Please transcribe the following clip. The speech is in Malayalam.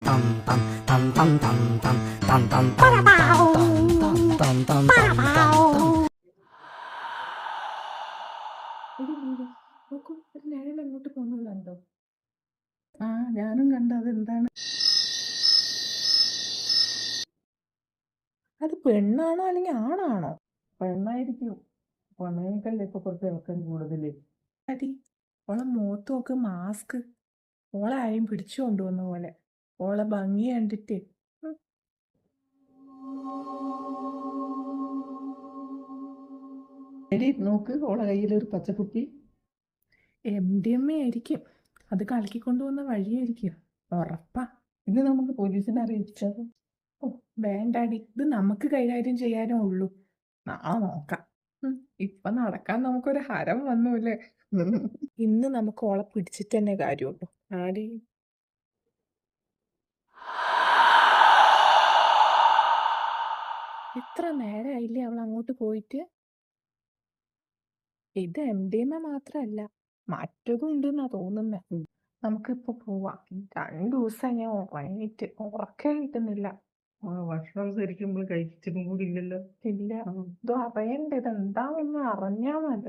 Tam tam tam tam tam tam tam tam tam tam tam tam tam. എടി നീലു, നോക്കൂ, ഒരു നിഴൽ അങ്ങോട്ട് പോകുന്നുണ്ടോ? ആ, ഞാനും കണ്ടു. അതെന്താണ്? അത് പെണ്ണാണോ അല്ലെങ്കിൽ ആണാണോ? പെണ്ണായിരിക്കും. പെണ്ണേക്കല്ലേ ഇപ്പൊ കുറച്ച് ഇളക്കം കൂടുതല്. അടി, ഓളെ മുഖത്ത് നോക്ക്, മാസ്ക്. ഓളെ ആരെയും പിടിച്ചു കൊണ്ടുവന്ന പോലെ. ഓളെ ഭംഗി കണ്ടിട്ട്. ഉം. എടി നോക്ക്, ഓളെ കയ്യിലൊരു പച്ചക്കുപ്പി. MDMA ആയിരിക്കും. അത് കലക്കിക്കൊണ്ടുവന്ന വഴിയായിരിക്കും. ഉറപ്പാ. ഇത് നമുക്ക് പോലീസിനെ അറിയിച്ചത്. ഓ, വേണ്ടാടി, ഇത് നമുക്ക് കൈകാര്യം ചെയ്യാനേ ഉള്ളൂ. നോക്കാം. ഇപ്പൊ നടക്കാൻ നമുക്കൊരു ഹരം വന്നൂല്ലേ? ഇന്ന് നമുക്ക് ഓളെ പിടിച്ചിട്ട് തന്നെ കാര്യമുള്ളൂ. ആടി, എത്ര നേരമായില്ലേ അവൾ അങ്ങോട്ട് പോയിട്ട്? ഇത് MDMA മാത്രല്ല, മറ്റതും ഉണ്ടെന്നാ തോന്നുന്നേ. നമുക്കിപ്പോ പോവാം. 2 ദിവസം ഞാൻ ഉറങ്ങിയിട്ട് ഉറക്കേ കിട്ടുന്നില്ല. ഭക്ഷണം ശരിക്കും കഴിച്ചിട്ടും കൂടി ഇല്ലല്ലോ. ഇല്ല, ഇത് അറിയണ്ട, ഇതെന്താണെന്ന് അറിഞ്ഞാ മതി.